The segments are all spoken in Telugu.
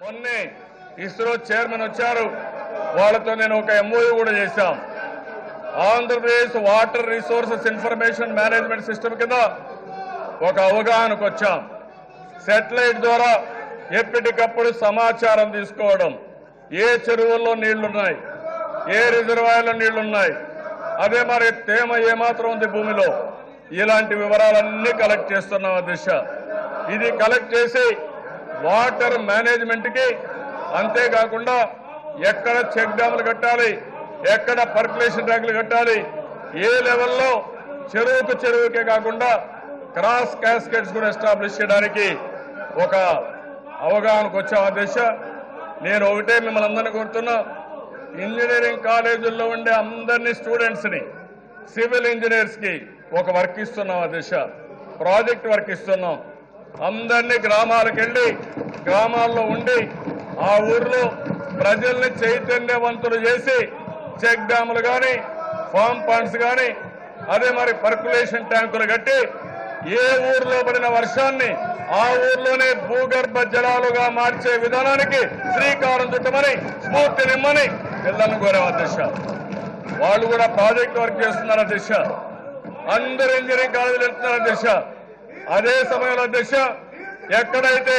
మొన్నే ఇస్రో చైర్మన్ వచ్చారు, వాళ్ళతో నేను ఒక ఎంఓయూ కూడా చేశాం. Andhra Pradesh water resources information management system కింద ఒక అవగాహనకు వచ్చాం. శాటిలైట్ ద్వారా ఎప్పటికప్పుడు సమాచారం తీసుకోవడం, ఏ చెరువుల్లో నీళ్లున్నాయి, ఏ రిజర్వాయర్లో నీళ్లున్నాయి, అదే మరి తేమ ఏమాత్రం ఉంది భూమిలో, ఇలాంటి వివరాలన్నీ కలెక్ట్ చేస్తున్నాం అధ్యక్ష. ఇది కలెక్ట్ చేసి వాటర్ మేనేజ్మెంట్కి, అంతేకాకుండా ఎక్కడ చెక్ డ్యాములు కట్టాలి, ఎక్కడ పర్కులేషన్ ట్యాంకులు కట్టాలి, ఏ లెవెల్లో చెరువుకే కాకుండా క్రాస్ క్యాస్కేడ్స్ కూడా ఎస్టాబ్లిష్ చేయడానికి ఒక అవగాహనకు వచ్చాం అధ్యక్ష. నేను ఒకటే మిమ్మల్ని అందరినీ కోరుతున్నా, ఇంజనీరింగ్ కాలేజీల్లో ఉండే అందరినీ స్టూడెంట్స్ని సివిల్ ఇంజనీర్స్కి ఒక వర్క్ ఇస్తున్నాం అధ్యక్ష, ప్రాజెక్ట్ వర్క్ ఇస్తున్నాం. అందరినీ గ్రామాలకు వెళ్ళి గ్రామాల్లో ఉండి ఆ ఊర్లో ప్రజల్ని చైతన్యవంతులు చేసి చెక్ డ్యాములు కానీ, ఫామ్ పాండ్స్ కానీ, అదే మరి పర్కులేషన్ ట్యాంకులు కట్టి ఏ ఊర్లో పడిన వర్షాన్ని ఆ ఊర్లోనే భూగర్భ జలాలుగా మార్చే విధానానికి శ్రీకారం చుట్టమని, స్ఫూర్తినిమ్మని పిల్లలను కోరాం అధ్యక్ష. వాళ్ళు కూడా ప్రాజెక్ట్ వర్క్ చేస్తున్నారు అధ్యక్ష. అందరు ఇంజనీరింగ్ కాలేజీలు వెళ్తున్నారు అధ్యక్ష. అదే సమయంలో అధ్యక్ష, ఎక్కడైతే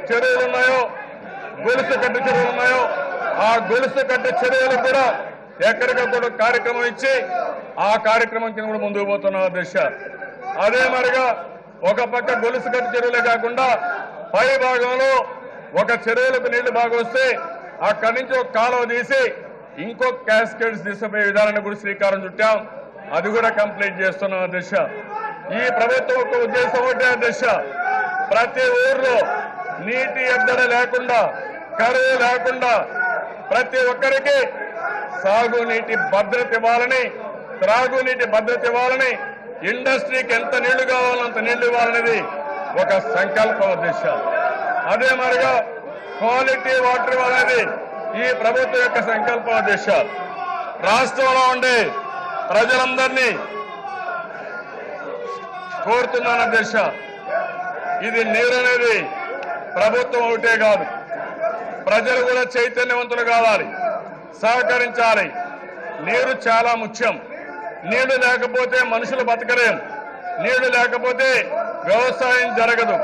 చెరువులు ఉన్నాయో, గొలుసు కట్టు చెరువులు ఉన్నాయో, ఆ గొలుసు కట్టు చెరువులు కూడా ఎక్కడికక్కడ కార్యక్రమం ఇచ్చి ఆ కార్యక్రమం కింద కూడా ముందుకు పోతున్నాం అధ్యక్ష. అదే మరిగా ఒక పక్క గొలుసు కట్టు చెరువులే కాకుండా పై భాగంలో ఒక చెరువులకు నీళ్లు బాగా వస్తే అక్కడి నుంచి ఒక కాలువ తీసి ఇంకో క్యాస్కేడ్స్ తీసుకుపోయే విధానాన్ని కూడా శ్రీకారం చుట్టాం. అది కూడా కంప్లీట్ చేస్తున్నాం అధ్యక్ష. ఈ ప్రభుత్వం యొక్క ఉద్దేశం ఒకటే అధ్యక్ష, ప్రతి ఊర్లో నీటి ఎద్దడి లేకుండా, కరువు లేకుండా ప్రతి ఒక్కరికి సాగునీటి భద్రత ఇవ్వాలని, త్రాగునీటి భద్రత ఇవ్వాలని, ఇండస్ట్రీకి ఎంత నీళ్లు కావాలో అంత నీళ్లు ఇవ్వాలనేది ఒక సంకల్పం అధ్యక్ష. అదే మరిగా క్వాలిటీ వాటర్ ఇవ్వాలనేది ఈ ప్రభుత్వం యొక్క సంకల్పం అధ్యక్ష. రాష్ట్రంలో ఉండే ప్రజలందరినీ కోరుతున్నాను అధ్యక్ష, ఇది నీరు అనేది ప్రభుత్వం ఒకటే కాదు, ప్రజలు కూడా చైతన్యవంతులు కావాలి, సహకరించాలి. నీరు చాలా ముఖ్యం. నీళ్లు లేకపోతే మనుషులు బతకలేం, నీళ్లు లేకపోతే వ్యవసాయం జరగదు,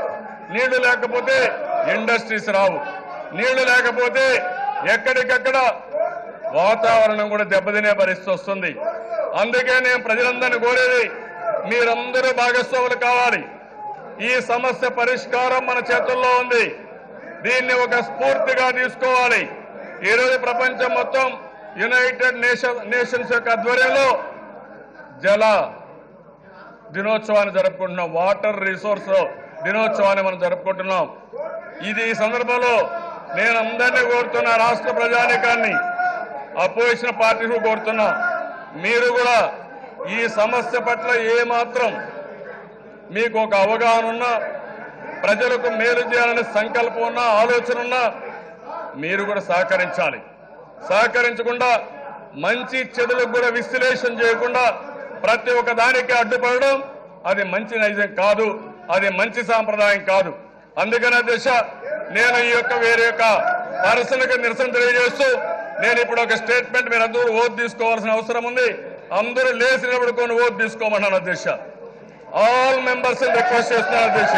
నీళ్లు లేకపోతే ఇండస్ట్రీస్ రావు, నీళ్లు లేకపోతే ఎక్కడికక్కడ వాతావరణం కూడా దెబ్బతినే పరిస్థితి వస్తుంది. అందుకే నేను ప్రజలందరినీ కోరేది, మీరందరూ భాగస్వాములు కావాలి. ఈ సమస్య పరిష్కారం మన చేతుల్లో ఉంది, దీన్ని ఒక స్ఫూర్తిగా తీసుకోవాలి. ఈరోజు ప్రపంచం మొత్తం యునైటెడ్ నేషన్స్ యొక్క ఆధ్వర్యంలో జల దినోత్సవాన్ని జరుపుకుంటున్నాం, వాటర్ రిసోర్స్ దినోత్సవాన్ని మనం జరుపుకుంటున్నాం. ఇది ఈ సందర్భంలో నేను అందరినీ కోరుతున్నా, రాష్ట్ర ప్రజానీకాన్ని, అపోజిషన్ పార్టీస్ కోరుతున్నా, మీరు కూడా ఈ సమస్య పట్ల ఏమాత్రం మీకు ఒక అవగాహన ఉన్నా, ప్రజలకు మేలు చేయాలనే సంకల్పం ఉన్నా, ఆలోచన ఉన్నా, మీరు కూడా సహకరించాలి. సహకరించకుండా మంచి చెడులకు కూడా విశ్లేషణ చేయకుండా ప్రతి ఒక్క దానికి అడ్డుపడడం అది మంచి నైజం కాదు, అది మంచి సాంప్రదాయం కాదు. అందుకనే దిశ నేను ఈ యొక్క వేరే యొక్క పర్సనల్గా నిరసన తెలియజేస్తూ నేను ఇప్పుడు ఒక స్టేట్మెంట్, మీరు అందరూ ఓటు తీసుకోవాల్సిన అవసరం ఉంది. అందరూ లేచి నిలబడుకొని ఓటు తీసుకోమన్నాను అధ్యక్ష. ఆల్ మెంబర్స్ రిక్వెస్ట్ చేస్తున్నాను అధ్యక్ష.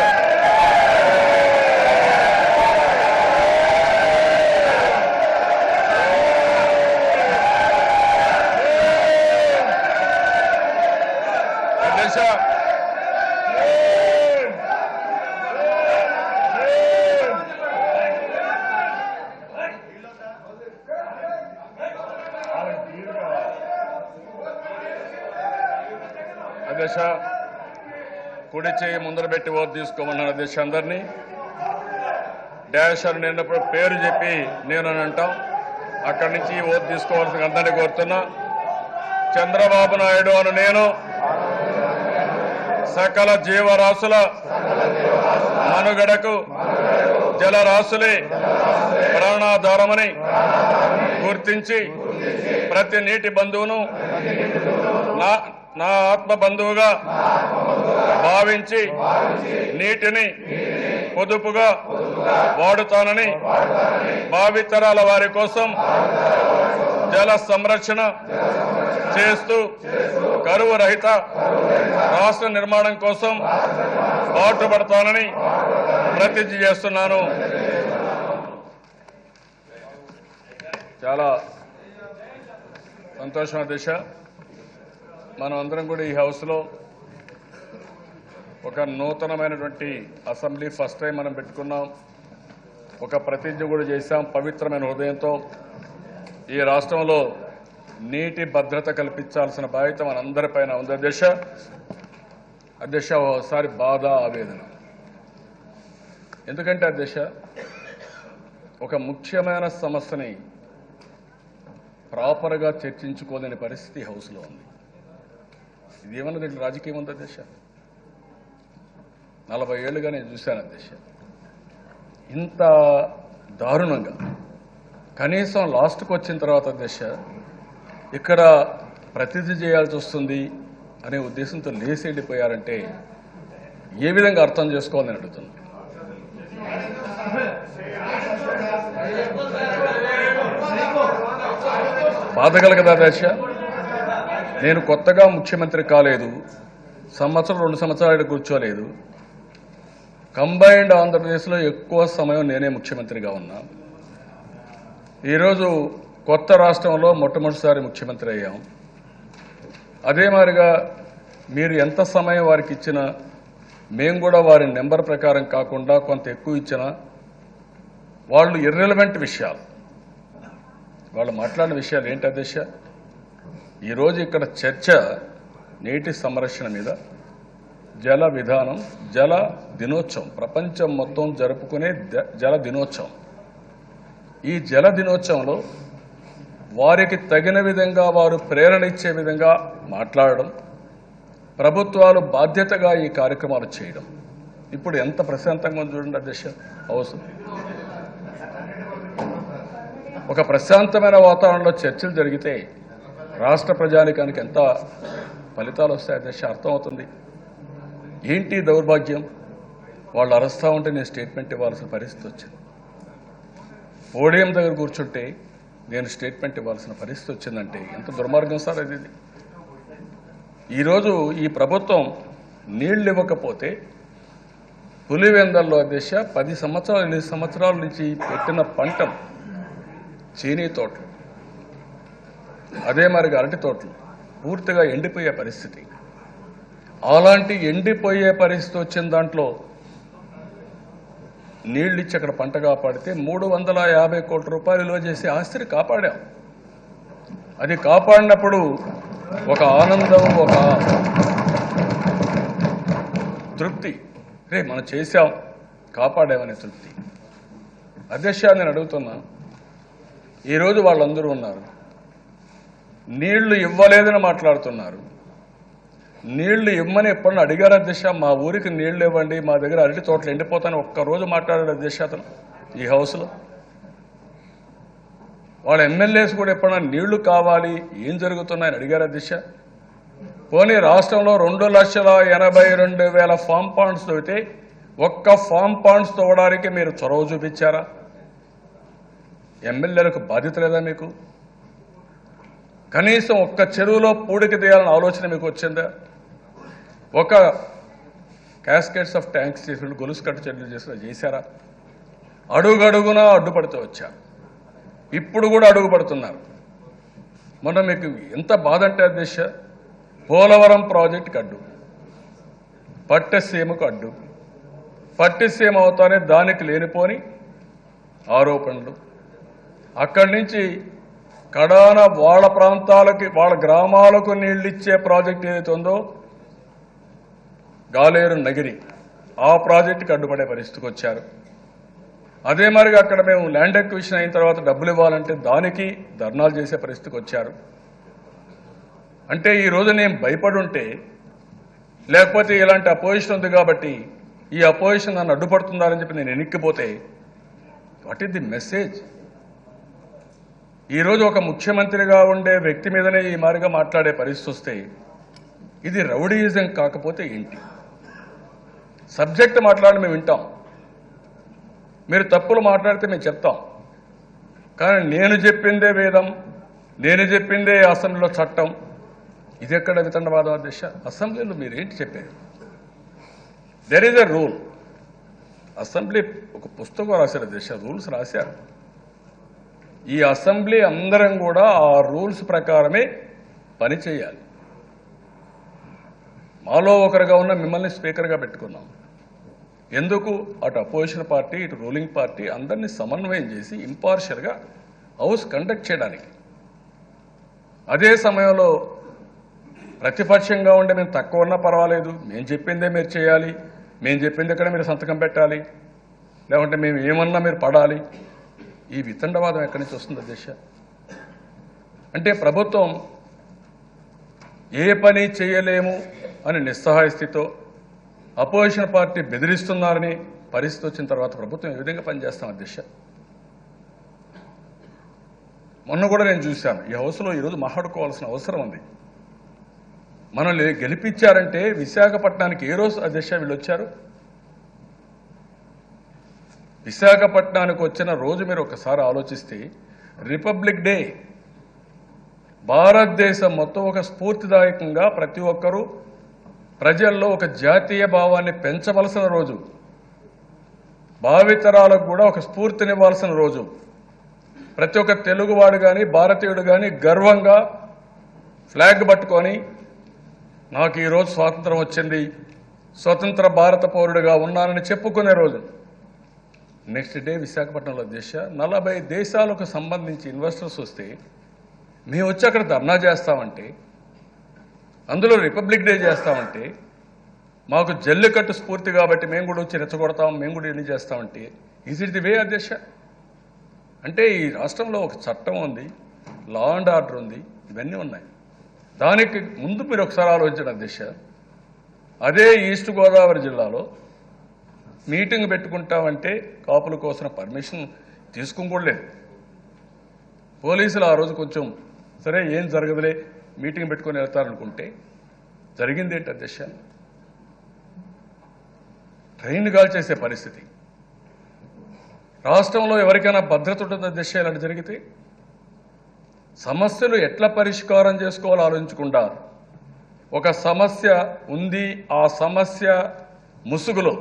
అధ్యక్ష, కుడి చేయి ముందర పెట్టి ఓటు తీసుకోమన్నాను అధ్యక్ష. అందరినీ డాష్ అని నిన్నప్పుడు పేరు చెప్పి నేను అని అంటాం, అక్కడి నుంచి ఓటు తీసుకోవాల్సిన అందరినీ కోరుతున్నా. చంద్రబాబు నాయుడు అని నేను సకల జీవరాశుల మనుగడకు జలరాశులే ప్రాణాధారమని గుర్తించి ప్రతి నీటి బంధువును నా ఆత్మ బంధువుగా భావించి నీటిని పొదుపుగా వాడుతానని భావితరాల వారి కోసం జల సంరక్షణ చేస్తూ కరువు రహిత రాష్ట్ర నిర్మాణం కోసం పాటుపడతానని ప్రతిజ్ఞ చేస్తున్నాను. చాలా సంతోషం అధ్యక్ష. మనం అందరం కూడా ఈ హౌస్లో ఒక నూతనమైనటువంటి అసెంబ్లీ ఫస్ట్ టైం మనం పెట్టుకున్నాం. ఒక ప్రతిజ్ఞ కూడా చేశాం. పవిత్రమైన హృదయంతో ఈ రాష్ట్రంలో నీటి భద్రత కల్పించాల్సిన బాధ్యత మనందరిపైన ఉంది అధ్యక్ష. ఒకసారి బాధ ఆవేదన. ఎందుకంటే అధ్యక్ష, ఒక ముఖ్యమైన సమస్యని ప్రాపర్గా చర్చించుకోలేని పరిస్థితి హౌస్లో ఉంది. ఇదేమన్నా దీంట్లో రాజకీయం ఉంది అధ్యక్ష? 40 ఏళ్ళుగా నేను చూశాను అధ్యక్ష. ఇంత దారుణంగా కనీసం లాస్ట్కి వచ్చిన తర్వాత అధ్యక్ష ఇక్కడ ప్రతిజ్ఞ చేయాల్సి వస్తుంది అనే ఉద్దేశంతో లేసి వెళ్ళిపోయారంటే ఏ విధంగా అర్థం చేసుకోవాలని అడుగుతున్నాను. బాధగల కదా అధ్యక్ష. నేను కొత్తగా ముఖ్యమంత్రి కాలేదు, 2 సంవత్సరాలు కూర్చోలేదు. కంబైన్డ్ ఆంధ్రప్రదేశ్లో ఎక్కువ సమయం నేనే ముఖ్యమంత్రిగా ఉన్నా. ఈరోజు కొత్త రాష్ట్రంలో మొట్టమొదటిసారి ముఖ్యమంత్రి అయ్యాం. అదే మాదిరిగా మీరు ఎంత సమయం వారికి ఇచ్చినా మేము కూడా వారి నెంబర్ ప్రకారం కాకుండా కొంత ఎక్కువ ఇచ్చినా వాళ్ళు ఇర్రెలవెంట్ విషయాలు, వాళ్ళు మాట్లాడిన విషయాలు ఏంటి అధ్యక్ష? ఈరోజు ఇక్కడ చర్చ నీటి సంరక్షణ మీద, జల విధానం, జల దినోత్సవం, ప్రపంచం మొత్తం జరుపుకునే జల దినోత్సవం. ఈ జల దినోత్సవంలో వారికి తగిన విధంగా వారు ప్రేరణ ఇచ్చే విధంగా మాట్లాడడం, ప్రభుత్వాలు బాధ్యతగా ఈ కార్యక్రమాలు చేయడం. ఇప్పుడు ఎంత ప్రశాంతంగా ఉంది చూడండి అధ్యక్ష హౌస్. ఒక ప్రశాంతమైన వాతావరణంలో చర్చలు జరిగితే రాష్ట్ర ప్రజానికానికి ఎంత ఫలితాలు వస్తాయి అధ్యక్ష అర్థమవుతుంది. ఏంటి దౌర్భాగ్యం? వాళ్ళు అరుస్తూ ఉంటే నేను స్టేట్మెంట్ ఇవ్వాల్సిన పరిస్థితి వచ్చింది. పోడియం దగ్గర కూర్చుంటే నేను స్టేట్మెంట్ ఇవ్వాల్సిన పరిస్థితి వచ్చిందంటే ఎంత దుర్మార్గం సార్ అది. ఈరోజు ఈ ప్రభుత్వం నీళ్లు ఇవ్వకపోతే పులివెందల్లో అధ్యక్ష 10 సంవత్సరాలు 8 సంవత్సరాల నుంచి పెట్టిన పంటలు, చీనీ తోటలు, అదే మరిగా అరటి తోటలు పూర్తిగా ఎండిపోయే పరిస్థితి. అలాంటి ఎండిపోయే పరిస్థితి వచ్చిన దాంట్లో నీళ్ళు ఇచ్చి అక్కడ పంట కాపాడితే 350 కోట్ల రూపాయలు విలువ చేసి ఆస్తిని కాపాడాం. అది కాపాడినప్పుడు ఒక ఆనందం, ఒక తృప్తి, రే మనం చేశాం, కాపాడామనే తృప్తి. అధ్యక్ష నేను అడుగుతున్నా, ఈరోజు వాళ్ళందరూ ఉన్నారు, నీళ్లు ఇవ్వలేదని మాట్లాడుతున్నారు. నీళ్లు ఇవ్వమని ఎప్పుడన్నా అడిగారు అధ్యక్ష? మా ఊరికి నీళ్లు ఇవ్వండి, మా దగ్గర అరటి తోటలు ఎండిపోతాను ఒక్కరోజు మాట్లాడాడు అధ్యక్ష అతను ఈ హౌస్లో. వాళ్ళ ఎమ్మెల్యేస్ కూడా ఎప్పుడన్నా నీళ్లు కావాలి, ఏం జరుగుతున్నాయని అడిగారు అధ్యక్ష? పోనీ రాష్ట్రంలో 2,82,000 ఫామ్ పాండ్స్ తవ్వితే ఒక్క ఫామ్ పాండ్స్ తవ్వడానికి మీరు చొరవ చూపించారా? ఎమ్మెల్యేలకు బాధ్యత లేదా మీకు? కనీసం ఒక్క చెరువులో పూడికి తీయాలన్న ఆలోచన మీకు వచ్చిందా? ఒక క్యాస్కేట్స్ ఆఫ్ ట్యాంక్స్ చేసినట్టు గొలుసు కట్టు చర్యలు చేశారా? అడుగడుగునా అడ్డుపడుతూ వచ్చారు. ఇప్పుడు కూడా అడుగుపడుతున్నారు. మొన్న మీకు ఎంత బాధ అంటే అధ్యక్ష, పోలవరం ప్రాజెక్టుకి అడ్డు, పట్టసీమకు అడ్డు, పట్టిసీమ అవుతానే దానికి లేనిపోని ఆరోపణలు. అక్కడి నుంచి కడాన వాళ్ళ ప్రాంతాలకి, వాళ్ళ గ్రామాలకు నీళ్ళిచ్చే ప్రాజెక్ట్ ఏదైతే ఉందో గాలేరు నగిరి, ఆ ప్రాజెక్టుకి అడ్డుపడే పరిస్థితికి వచ్చారు. అదే మరిగా అక్కడ మేము ల్యాండ్ ఎక్విజిషన్ అయిన తర్వాత డబ్బులు ఇవ్వాలంటే దానికి ధర్నాలు చేసే పరిస్థితికి వచ్చారు. అంటే ఈరోజు నేను భయపడి ఉంటే, లేకపోతే ఇలాంటి అపోజిషన్ ఉంది కాబట్టి ఈ అపోజిషన్ నన్ను అడ్డుపడుతుందని చెప్పి నేను ఎన్నిక్కిపోతే వాట్ ఈస్ ది మెసేజ్? ఈరోజు ఒక ముఖ్యమంత్రిగా ఉండే వ్యక్తి మీదనే ఈ మాదిరిగా మాట్లాడే పరిస్థితి వస్తే ఇది రౌడీయిజం కాకపోతే ఏంటి? సబ్జెక్ట్ మాట్లాడి మేము వింటాం, మీరు తప్పులు మాట్లాడితే మేము చెప్తాం. కానీ నేను చెప్పిందే వేదం, నేను చెప్పిందే అసెంబ్లీలో చట్టం. ఇది ఎక్కడ వితండవాదం అధ్యక్ష? అసెంబ్లీలో మీరు ఏంటి చెప్పేది? There is a rule. Assembly ఒక పుస్తకం రాశారు అధ్యక్ష, రూల్స్ రాశారు. ఈ అసెంబ్లీ అందరం కూడా ఆ రూల్స్ ప్రకారమే పని చేయాలి. మాలో ఒకరుగా ఉన్న మిమ్మల్ని స్పీకర్గా పెట్టుకున్నాం. ఎందుకు? అటు అపోజిషన్ పార్టీ, ఇటు రూలింగ్ పార్టీ అందరినీ సమన్వయం చేసి ఇంపార్షియల్గా హౌస్ కండక్ట్ చేయడానికి. అదే సమయంలో ప్రతిపక్షంగా ఉండే మేము తక్కువ ఉన్నా పర్వాలేదు, మేము చెప్పిందే మీరు చేయాలి, మేము చెప్పింది ఎక్కడ మీరు సంతకం పెట్టాలి, లేకుంటే మేము ఏమన్నా మీరు పడాలి. ఈ వితండవాదం ఎక్కడి నుంచి వస్తుంది అధ్యక్ష? అంటే ప్రభుత్వం ఏ పని చేయలేము అని నిస్సహాయ స్థితితో అపోజిషన్ పార్టీ బెదిరిస్తున్నారని పరిస్థితి వచ్చిన తర్వాత ప్రభుత్వం ఏ విధంగా పనిచేస్తాం అధ్యక్ష? మొన్న కూడా నేను చూశాను, ఈ హౌస్లో ఈరోజు మాట్లాడుకోవాల్సిన అవసరం ఉంది. మనల్ని గెలిపించారంటే విశాఖపట్నానికి ఏ రోజు అధ్యక్ష వీళ్ళు వచ్చారు? విశాఖపట్నానికి వచ్చిన రోజు మీరు ఒకసారి ఆలోచిస్తే రిపబ్లిక్ డే, భారతదేశం మొత్తం ఒక స్ఫూర్తిదాయకంగా ప్రతి ఒక్కరూ ప్రజల్లో ఒక జాతీయ భావాన్ని పెంచవలసిన రోజు, భావితరాలకు కూడా ఒక స్ఫూర్తినివ్వాల్సిన రోజు. ప్రతి ఒక్క తెలుగువాడు కానీ భారతీయుడు కానీ గర్వంగా ఫ్లాగ్ పట్టుకొని నాకు ఈరోజు స్వాతంత్రం వచ్చింది, స్వతంత్ర భారత పౌరుడిగా ఉన్నానని చెప్పుకునే రోజు. నెక్స్ట్ డే విశాఖపట్నంలో అధ్యక్ష 40 దేశాలకు సంబంధించి ఇన్వెస్టర్స్ వస్తే మేము వచ్చి అక్కడ ధర్నా చేస్తామంటే, అందులో రిపబ్లిక్ డే చేస్తామంటే, మాకు జల్లికట్టు స్ఫూర్తి కాబట్టి మేము కూడా వచ్చి రెచ్చగొడతాం, మేము కూడా ఎన్ని చేస్తామంటే ఈజ్ ఇట్ ది వే అధ్యక్ష? అంటే ఈ రాష్ట్రంలో ఒక చట్టం ఉంది, లా అండ్ ఆర్డర్ ఉంది, ఇవన్నీ ఉన్నాయి. దానికి ముందు మీరు ఒకసారి ఆలోచించండి అధ్యక్ష. అదే ఈస్ట్ గోదావరి జిల్లాలో మీటింగ్ పెట్టుకుంటామంటే కాపుల కోసం పర్మిషన్ తీసుకోకూడలేదు. పోలీసులు ఆ రోజు కొంచెం సరే ఏం జరగదులే మీటింగ్ పెట్టుకొని వెళ్తారనుకుంటే జరిగింది ఏంటి అధ్యక్ష? ట్రైన్ కాల్చేసే పరిస్థితి. రాష్ట్రంలో ఎవరికైనా భద్రత ఉంటుంది అధ్యక్ష ఇలాంటి జరిగితే? సమస్యలు ఎట్లా పరిష్కారం చేసుకోవాలో ఆలోచించకుండా ఒక సమస్య ఉంది, ఆ సమస్య ముసుగులో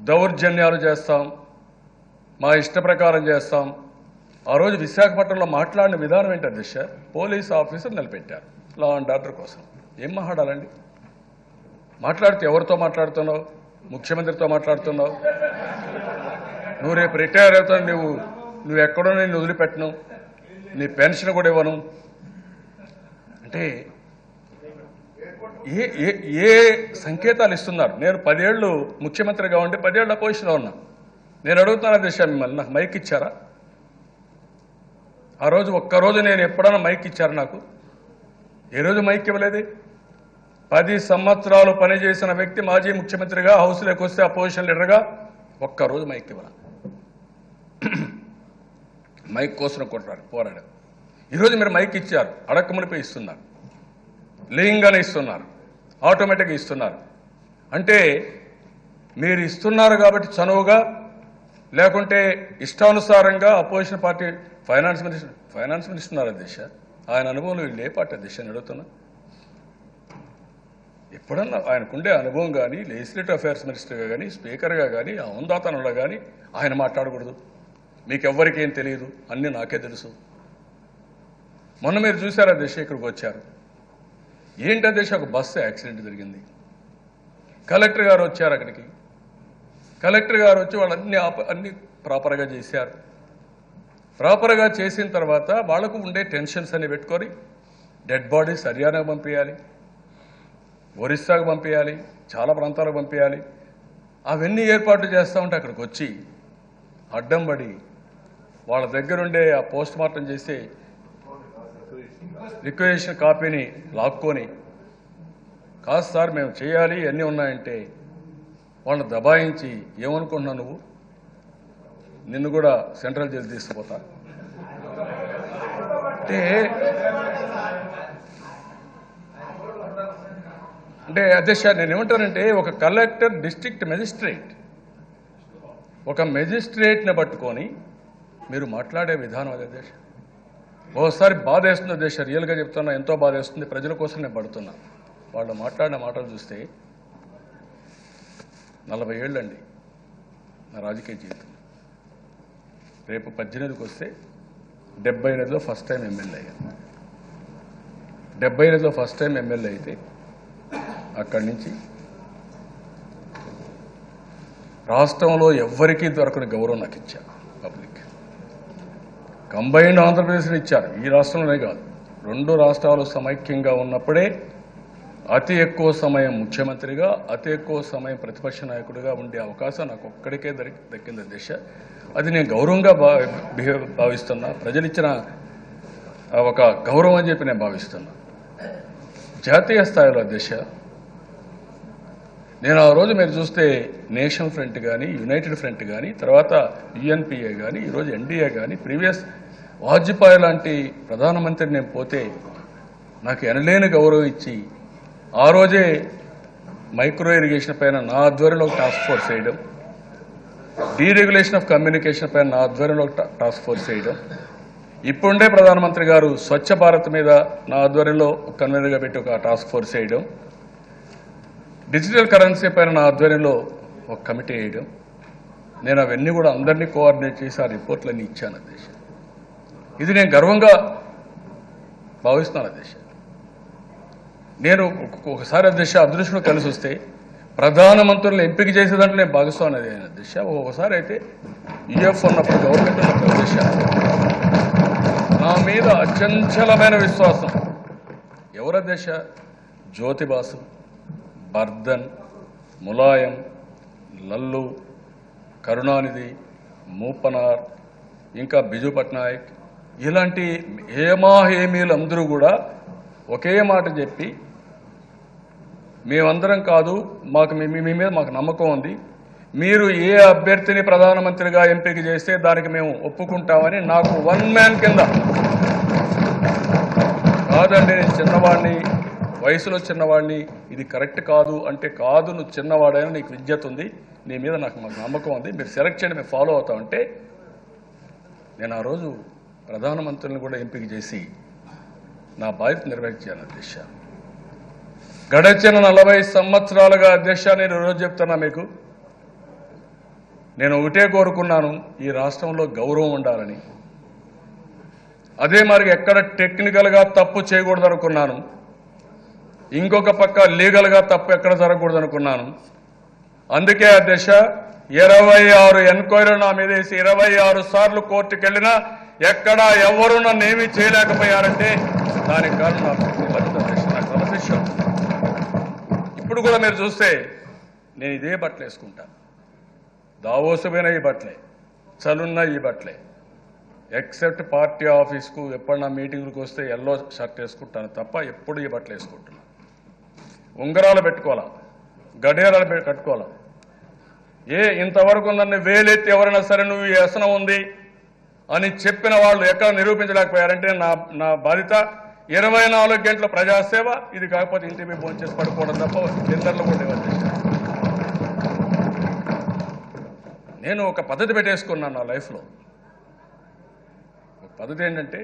దౌర్జన్యాలు చేస్తాం, మా ఇష్ట ప్రకారం చేస్తాం. ఆ రోజు విశాఖపట్నంలో మాట్లాడిన విధానం ఏంటి అధ్యక్ష? పోలీస్ ఆఫీసర్ నిలబెట్టారు లా అండ్ ఆర్డర్ కోసం. ఏం మాట్లాడాలండి? మాట్లాడితే ఎవరితో మాట్లాడుతున్నావు? ముఖ్యమంత్రితో మాట్లాడుతున్నావు. నువ్వు రేపు రిటైర్ అవుతావు, నువ్వు ఎక్కడో నేను వదిలిపెట్టను, నీ పెన్షన్ కూడా ఇవ్వను అంటే ఏ సంకేతాలు ఇస్తున్నారు? నేను 10 ఏళ్ళు ముఖ్యమంత్రిగా ఉండి 10 ఏళ్ళు అపోజిషన్లో ఉన్నా. నేను అడుగుతాను అధ్యక్ష మిమ్మల్ని, నాకు మైక్ ఇచ్చారా? ఆ రోజు ఒక్కరోజు నేను ఎప్పుడైనా మైక్ ఇచ్చారు నాకు? ఏ రోజు మైక్ ఇవ్వలేదు. 10 సంవత్సరాలు పనిచేసిన వ్యక్తి మాజీ ముఖ్యమంత్రిగా హౌస్లోకి వస్తే అపోజిషన్ లీడర్గా ఒక్కరోజు మైక్ ఇవ్వాలి. మైక్ కోసం పోరాడారు. ఈరోజు మీరు మైక్ ఇచ్చారు, అడక్కమునిపై ఇస్తున్నారు, లీయింగానే ఇస్తున్నారు, ఆటోమేటిక్గా ఇస్తున్నారు. అంటే మీరు ఇస్తున్నారు కాబట్టి చనువుగా, లేకుంటే ఇష్టానుసారంగా అపోజిషన్ పార్టీ ఫైనాన్స్ మినిస్టర్ ఉన్నారు అధ్యక్ష. ఆయన అనుభవం వీళ్ళు ఏ పార్టీ అధ్యక్ష అని అడుగుతున్నా? ఎప్పుడన్నా ఆయనకుండే అనుభవం కానీ, లెజిస్లేటివ్ అఫైర్స్ మినిస్టర్గా కానీ, స్పీకర్గా కానీ, ఆ హోందాతనంలో కానీ ఆయన మాట్లాడకూడదు? మీకు ఎవ్వరికేం తెలియదు, అన్నీ నాకే తెలుసు. మొన్న మీరు చూసారా అధ్యక్ష, ఇక్కడికి వచ్చారు. ఏంటి అధ్యక్ష? ఒక బస్సు యాక్సిడెంట్ జరిగింది. కలెక్టర్ గారు వచ్చారు అక్కడికి. కలెక్టర్ గారు వచ్చి వాళ్ళు అన్ని ప్రాపర్గా చేశారు. ప్రాపర్గా చేసిన తర్వాత వాళ్లకు ఉండే టెన్షన్స్ అన్ని పెట్టుకొని డెడ్ బాడీస్ హర్యానాకు పంపించాలి, ఒరిస్సాకు పంపించాలి, చాలా ప్రాంతాలకు పంపించాలి. అవన్నీ ఏర్పాట్లు చేస్తూ ఉంటే అక్కడికి వచ్చి అడ్డం పడి వాళ్ళ దగ్గరుండే ఆ పోస్ట్ మార్టం చేసి రిక్వెజిషన్ కాపీని లాక్కొని, కాదు సార్ మేము చేయాలి అన్నీ ఉన్నాయంటే వాళ్ళని దబాయించి, ఏమనుకుంటున్నావు నువ్వు, నిన్ను కూడా సెంట్రల్ జైలు తీసుకుపోతా అంటే అధ్యక్ష నేనేమంటానంటే, ఒక కలెక్టర్, డిస్ట్రిక్ట్ మెజిస్ట్రేట్ ఒక మెజిస్ట్రేట్ని పట్టుకొని మీరు మాట్లాడే విధానం అదే దేశ. ఓసారి బాధ వేస్తుంది దేశ, రియల్గా చెప్తున్నా, ఎంతో బాధ వేస్తుంది. ప్రజల కోసం నేను పడుతున్నా. వాళ్ళు మాట్లాడిన మాటలు చూస్తే 40 ఏళ్ళండి నా రాజకీయ జీవితం. రేపు 18కి వస్తే 78లో ఫస్ట్ టైం ఎమ్మెల్యే అయ్యాను. 78లో ఫస్ట్ టైం ఎమ్మెల్యే అయితే అక్కడి నుంచి రాష్ట్రంలో ఎవ్వరికీ దొరకని గౌరవం నాకు ఇచ్చారు. పబ్లిక్ కంబైన్డ్ ఆంధ్రప్రదేశ్లో ఇచ్చారు. ఈ రాష్ట్రంలోనే కాదు, 2 రాష్ట్రాలు సమైక్యంగా ఉన్నప్పుడే అతి ఎక్కువ సమయం ముఖ్యమంత్రిగా, అతి ఎక్కువ సమయం ప్రతిపక్ష నాయకుడిగా ఉండే అవకాశం నాకు ఒక్కడికే దక్కింది దిశ. అది నేను గౌరవంగా భావిస్తున్నా. ప్రజలు ఇచ్చిన ఒక గౌరవం అని చెప్పి నేను భావిస్తున్నా. జాతీయ స్థాయిలో దిశ నేను ఆ రోజు మీరు చూస్తే నేషనల్ ఫ్రంట్ కానీ, యునైటెడ్ ఫ్రంట్ కానీ, తర్వాత యుఎన్పిఏ కానీ, ఈరోజు ఎన్డీఏ కానీ, ప్రీవియస్ వాజ్పేయి లాంటి ప్రధానమంత్రి నేను పోతే నాకు ఎనలేని గౌరవం ఇచ్చి ఆ రోజే మైక్రో ఇరిగేషన్ పైన నా ఆధ్వర్యంలో ఒక టాస్క్ ఫోర్స్ వేయడం, డీరెగ్యులేషన్ ఆఫ్ కమ్యూనికేషన్ పైన నా ఆధ్వర్యంలో ఒక టాస్క్ ఫోర్స్ వేయడం, ఇప్పుడుండే ప్రధానమంత్రి గారు స్వచ్ఛ భారత్ మీద నా ఆధ్వర్యంలో కన్వీనర్గా పెట్టి ఒక టాస్క్ ఫోర్స్ వేయడం, డిజిటల్ కరెన్సీ పైన నా ఆధ్వర్యంలో ఒక కమిటీ వేయడం, నేను అవన్నీ కూడా అందరినీ కోఆర్డినేట్ చేసి ఆ రిపోర్ట్లన్నీ ఇచ్చాను అధ్యక్ష. ఇది నేను గర్వంగా భావిస్తున్నాను అధ్యక్ష. నేను ఒకసారి అధ్యక్ష అదృష్టం కలిసి వస్తే ప్రధానమంత్రులను ఎంపిక చేసేదాంట్లో నేను భాగస్వామి అధ్యక్ష. ఒకసారి అయితే యుఎఫ్ ఉన్నప్పుడు గవర్నమెంట్ ఉన్నప్పుడు అధ్యక్ష నా మీద అచంచలమైన విశ్వాసం. ఎవరు అధ్యక్ష? జ్యోతిబాసు, బర్ధన్, ములాయం, లల్లు, కరుణానిధి, మూపనార్, ఇంకా బిజు పట్నాయక్, ఇలాంటి హేమాహేమీలు అందరూ కూడా ఒకే మాట చెప్పి మేమందరం కాదు, మాకు మీ మీద మాకు నమ్మకం ఉంది, మీరు ఏ అభ్యర్థిని ప్రధానమంత్రిగా ఎంపిక చేస్తే దానికి మేము ఒప్పుకుంటామని నాకు వన్ మ్యాన్ కింద, కాదండి నేను చిన్నవాడిని, వయసులో చిన్నవాడిని, ఇది కరెక్ట్ కాదు అంటే, కాదు నువ్వు చిన్నవాడైనా నీకు విద్యత ఉంది, నీ మీద మాకు నమ్మకం ఉంది, మీరు సెలెక్ట్ చేయండి, మేము ఫాలో అవుతామంటే నేను ఆ రోజు ప్రధానమంత్రులను కూడా ఎంపిక చేసి నా బాధ్యత నిర్వహించాను అధ్యక్ష. గడచిన 40 సంవత్సరాలుగా అధ్యక్ష నేను ఈరోజు చెప్తున్నా మీకు, నేను ఒకటే కోరుకున్నాను, ఈ రాష్ట్రంలో గౌరవం ఉండాలని. అదే మరి ఎక్కడ టెక్నికల్గా తప్పు చేయకూడదు అనుకున్నాను, ఇంకొక పక్క లీగల్గా తప్పు ఎక్కడ జరగకూడదు అనుకున్నాను. అందుకే అధ్యక్ష 26 ఎంక్వైరీలు నా మీద వేసి 26 సార్లు కోర్టుకు వెళ్ళినా ఎక్కడా ఎవరు నన్ను ఏమీ చేయలేకపోయారంటే దానికి కారణం నా క్రమశిక్షణ. ఇప్పుడు కూడా మీరు చూస్తే నేను ఇదే బట్టలు వేసుకుంటాను, దావోసుమైన ఈ బట్టలే, చలున్న ఈ బట్టలే, ఎక్సెప్ట్ పార్టీ ఆఫీస్కు ఎప్పుడు నా మీటింగ్లకు వస్తే ఎల్లో షర్ట్ వేసుకుంటాను తప్ప ఎప్పుడు ఈ బట్టలు వేసుకుంటున్నాను. ఉంగరాలు పెట్టుకోవాలా, గడియారాలు కట్టుకోవాలా. ఇంతవరకు నన్ను వేలెత్తి ఎవరైనా సరే నువ్వు ఈ వ్యసనం ఉంది అని చెప్పిన వాళ్ళు ఎక్కడ నిరూపించలేకపోయారంటే నా బాధ్యత 24 గంటల ప్రజాసేవ, ఇది కాకపోతే ఇంటికి ఫోన్ చేసి పడుకోవడం తప్ప టెండర్లు కూడా ఇవ్వాలి. నేను ఒక పద్ధతి పెట్టేసుకున్నాను నా లైఫ్లో. ఒక పద్ధతి ఏంటంటే,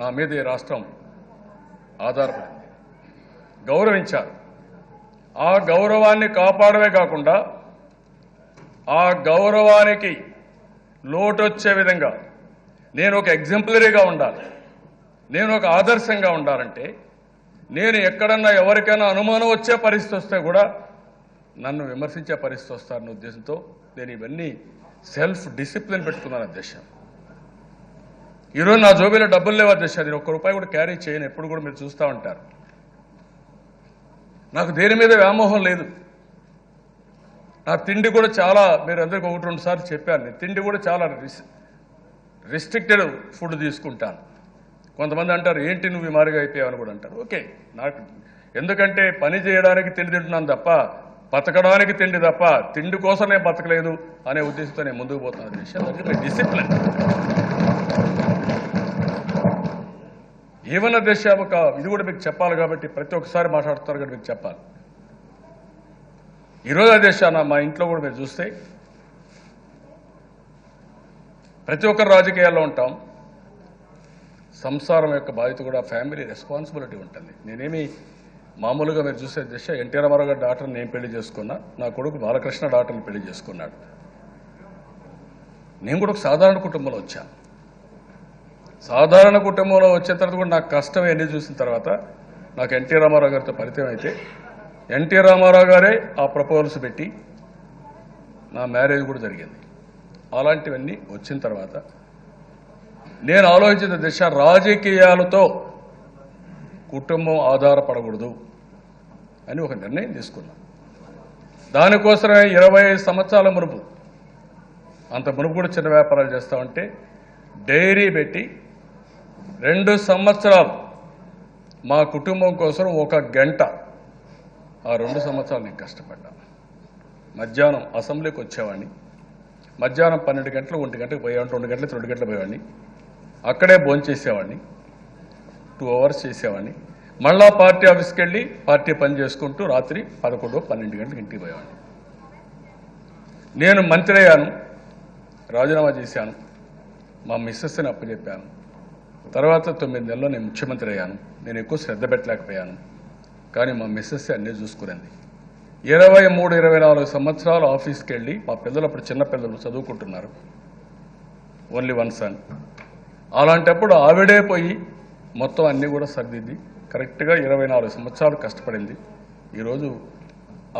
నా మీద ఈ రాష్ట్రం ఆధారపడింది, గౌరవించారు. ఆ గౌరవాన్ని కాపాడమే కాకుండా ఆ గౌరవానికి లోటొచ్చే విధంగా నేను ఒక ఎగ్జాంపులరీగా ఉండాలి, నేను ఒక ఆదర్శంగా ఉండాలంటే, నేను ఎక్కడన్నా ఎవరికైనా అనుమానం వచ్చే పరిస్థితి వస్తే కూడా నన్ను విమర్శించే పరిస్థితి వస్తారన్న ఉద్దేశంతో నేను ఇవన్నీ సెల్ఫ్ డిసిప్లిన్ పెట్టుకున్నాను అధ్యక్ష. ఈరోజు నా జోబీలో డబ్బులు లేవు అధ్యక్ష, నేను ₹1 కూడా క్యారీ చేయను, ఎప్పుడు కూడా మీరు చూస్తూ ఉంటారు. నాకు దేని మీద వ్యామోహం లేదు. నా తిండి కూడా చాలా, మీరు అందరికీ 1-2 సార్లు చెప్పాను, నేను తిండి కూడా చాలా రిస్ట్రిక్టెడ్ ఫుడ్ తీసుకుంటాను. కొంతమంది అంటారు ఏంటి నువ్వు విమారిగా అయిపోయావని కూడా అంటారు. ఓకే, నాకు ఎందుకంటే పని చేయడానికి తిండి తింటున్నాను తప్ప బతకడానికి తిండి తప్ప తిండి కోసం నేను బతకలేదు అనే ఉద్దేశంతో నేను ముందుకు పోతున్నాను విషయం. అది డిసిప్లిన్. ఏమన్నా దేశ ఒక ఇది కూడా మీకు చెప్పాలి కాబట్టి, ప్రతి ఒక్కసారి మాట్లాడుతున్నారు కాబట్టి మీకు చెప్పాలి. ఈరోజు దేశ మా ఇంట్లో కూడా మీరు చూస్తే ప్రతి ఒక్కరు రాజకీయాల్లో ఉంటాం. సంసారం యొక్క బాధ్యత కూడా ఫ్యామిలీ రెస్పాన్సిబిలిటీ ఉంటుంది. నేనేమి మామూలుగా మీరు చూసే దిశ ఎన్టీ రామారావు గారి డాక్టర్ని నేను పెళ్లి చేసుకున్నా, నా కొడుకు బాలకృష్ణ డాక్టర్ని పెళ్లి చేసుకున్నాడు. నేను కూడా ఒక సాధారణ కుటుంబంలో వచ్చాను. సాధారణ కుటుంబంలో వచ్చిన తర్వాత కూడా నాకు కష్టం ఎన్ని చూసిన తర్వాత నాకు ఎన్టీ రామారావు గారితో పరిచయం అయితే ఎన్టీ రామారావు గారే ఆ ప్రపోజల్స్ పెట్టి నా మ్యారేజ్ కూడా జరిగింది. అలాంటివన్నీ వచ్చిన తర్వాత నేను ఆలోచించిన దిశ రాజకీయాలతో కుటుంబం ఆధారపడకూడదు అని ఒక నిర్ణయం తీసుకున్నాను. దానికోసమే 25 సంవత్సరాల మునుపు, అంత మునుపు కూడా చిన్న వ్యాపారాలు చేస్తామంటే డైరీ పెట్టి 2 సంవత్సరాలు మా కుటుంబం కోసం 1 గంట, ఆ 2 సంవత్సరాలు నేను కష్టపడ్డాను. మధ్యాహ్నం అసెంబ్లీకి వచ్చేవాడిని, మధ్యాహ్నం 12 గంటలు 1 గంటకు పోయేవాడిని, 2 గంటలు 2 గంటలు పోయేవాడిని, అక్కడే భోంచేసేవాడిని, 2 అవర్స్ చేసేవాడిని, మళ్ళా పార్టీ ఆఫీస్కి వెళ్ళి పార్టీ పని చేసుకుంటూ రాత్రి 11, 12 గంటలకు ఇంటికి పోయేవాడిని. నేను మంత్రి అయ్యాను, రాజీనామా చేశాను, మా మిస్సెస్ని అప్పచెప్పాను. తర్వాత 9 నెలల్లో నేను ముఖ్యమంత్రి అయ్యాను. నేను ఎక్కువ శ్రద్ధ పెట్టలేకపోయాను, కానీ మా మిస్సెస్ అన్నీ చూసుకునేది. 23, 24 సంవత్సరాలు ఆఫీస్కి వెళ్ళి, మా పిల్లలు అప్పుడు చిన్న పిల్లలు చదువుకుంటున్నారు, ఓన్లీ 1 సన్. అలాంటప్పుడు ఆవిడే పోయి మొత్తం అన్నీ కూడా సర్దిద్ది కరెక్ట్గా 24 సంవత్సరాలు కష్టపడింది. ఈరోజు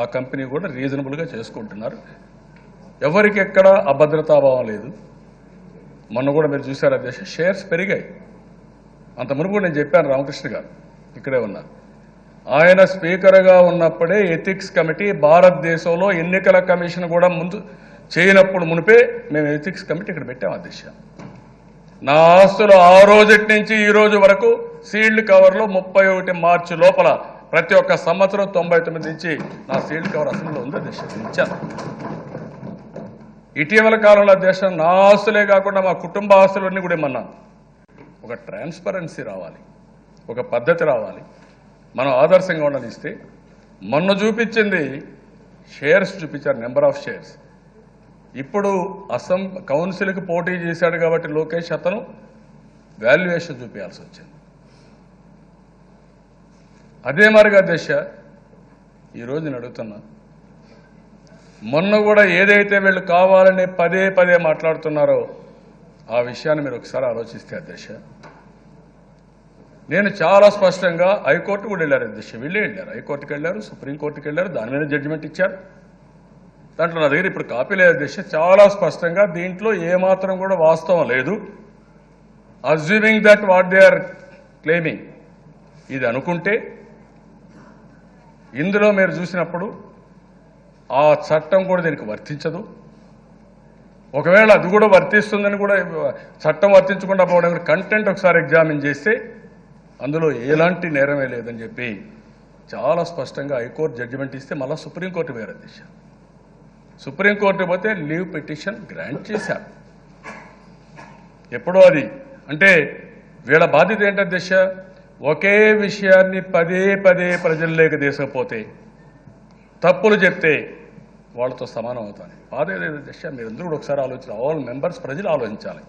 ఆ కంపెనీ కూడా రీజనబుల్గా చేసుకుంటున్నారు. ఎవరికి ఎక్కడ అభద్రతాభావం లేదు. మొన్న కూడా మీరు చూసారు అధ్యక్ష, షేర్స్ పెరిగాయి. అంత మునుపు నేను చెప్పాను, రామకృష్ణ గారు ఇక్కడే ఉన్నారు, ఆయన స్పీకర్గా ఉన్నప్పుడే ఎథిక్స్ కమిటీ, భారతదేశంలో ఎన్నికల కమిషన్ కూడా ముందు చేయనప్పుడు మునిపే మేము ఎథిక్స్ కమిటీ ఇక్కడ పెట్టాం అధ్యక్ష. నా ఆస్తులు ఆ రోజటి నుంచి ఈ రోజు వరకు సీల్డ్ కవర్లో 31 మార్చి లోపల ప్రతి ఒక్క సంవత్సరం 99 నుంచి నా సీల్డ్ కవర్ అసెంబ్లీలో ఉంది అధ్యక్ష, ఇచ్చాను. ఇటీవల కాలంలో అధ్యక్ష నా ఆస్తులే కాకుండా మా కుటుంబ ఆస్తులన్నీ కూడా ఏమన్నాను. ఒక ట్రాన్స్పరెన్సీ రావాలి, ఒక పద్ధతి రావాలి, మనం ఆదర్శంగా ఉండనిస్తే మొన్న చూపించింది షేర్స్ చూపించారు, నెంబర్ ఆఫ్ షేర్స్. ఇప్పుడు కౌన్సిల్కి పోటీ చేశాడు కాబట్టి లోకేష్ అతను వాల్యుయేషన్ చూపించాల్సి వచ్చింది. అదే మరిగా దశ ఈరోజు నేను అడుగుతున్నా, మొన్న కూడా ఏదైతే వీళ్ళు కావాలని పదే పదే మాట్లాడుతున్నారో ఆ విషయాన్ని మీరు ఒకసారి ఆలోచిస్తే అధ్యక్ష, నేను చాలా స్పష్టంగా హైకోర్టు కూడా వెళ్ళారు అధ్యక్ష, వీళ్ళే వెళ్ళారు, హైకోర్టుకి వెళ్ళారు, సుప్రీంకోర్టుకి వెళ్ళారు, దాని మీద జడ్జిమెంట్ ఇచ్చారు. దాంట్లో నా దగ్గర ఇప్పుడు కాపీ లేదు అధ్యక్ష. చాలా స్పష్టంగా దీంట్లో ఏమాత్రం కూడా వాస్తవం లేదు. Assuming that what they are claiming, ఇది అనుకుంటే ఇందులో మీరు చూసినప్పుడు ఆ చట్టం కూడా దీనికి వర్తించదు. ఒకవేళ అది కూడా వర్తిస్తుందని కూడా చట్టం వర్తించకుండా పోవడం కంటెంట్ ఒకసారి ఎగ్జామిన్ చేస్తే అందులో ఎలాంటి నేరమే లేదని చెప్పి చాలా స్పష్టంగా హైకోర్టు జడ్జిమెంట్ ఇస్తే మళ్ళీ సుప్రీంకోర్టు వేరే దిశ, సుప్రీంకోర్టు పోతే లీవ్ పిటిషన్ గ్రాంట్ చేశారు. ఎప్పుడో అది అంటే వీళ్ళ బాధ్యత ఏంటంటే దిశ, ఒకే విషయాన్ని పదే పదే ప్రజల్లోకి తీసుకపోతే, తప్పులు చెప్తే వాళ్ళతో సమానం అవుతాను. బాధ ఏదైతే దిశ మీరందరూ కూడా ఒకసారి ఆలోచించాలి, ఆల్ మెంబర్స్ ప్రజలు ఆలోచించాలి.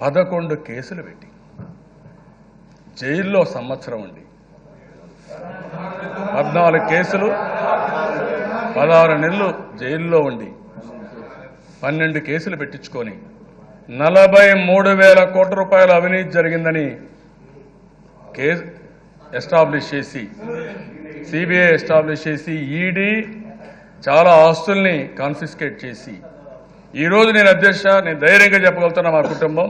11 కేసులు పెట్టి జైల్లో సంవత్సరం ఉండి, 14 కేసులు 16 నెలలు జైల్లో ఉండి 12 కేసులు పెట్టించుకొని 43,000 కోట్ల రూపాయల అవినీతి జరిగిందని కేసు ఎస్టాబ్లిష్ చేసి, సిబిఐ ఎస్టాబ్లిష్ చేసి, ఈడీ చాలా ఆస్తుల్ని కాన్ఫిస్కేట్ చేసి, ఈరోజు నేను అధ్యక్ష నేను ధైర్యంగా చెప్పగలుగుతున్నా, మా కుటుంబం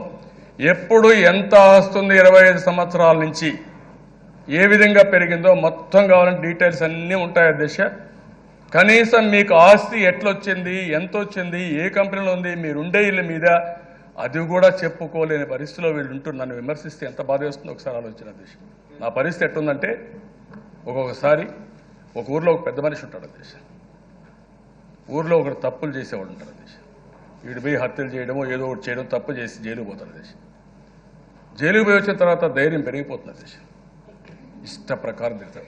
ఎప్పుడు ఎంత ఆస్తుంది 25 సంవత్సరాల నుంచి ఏ విధంగా పెరిగిందో మొత్తం కావాలంటే డీటెయిల్స్ అన్నీ ఉంటాయి అధ్యక్ష. కనీసం మీకు ఆస్తి ఎట్లొచ్చింది, ఎంత వచ్చింది, ఏ కంపెనీలో ఉంది, మీరుండే ఇళ్ళ మీద అది కూడా చెప్పుకోలేని పరిస్థితిలో వీళ్ళు ఉంటూ నన్ను విమర్శిస్తే ఎంత బాధ వేస్తుందో ఒకసారి ఆలోచన అధ్యక్ష. నా పరిస్థితి ఎట్టుందంటే, ఒక్కొక్కసారి ఒక ఊర్లో ఒక పెద్ద మనిషి ఉంటాడు అధ్యక్ష, ఊర్లో ఒకరు తప్పులు చేసేవాడు ఉంటారు అధ్యక్ష, వీడు పోయి హత్యలు చేయడమో ఏదో ఒకటి చేయడం, తప్పు చేసి జైలుకు పోతాడు అధ్యక్ష. జైలుకు పోయి వచ్చిన తర్వాత ధైర్యం పెరిగిపోతుంది అధ్యక్ష, ఇష్ట ప్రకారం తిడతాడు.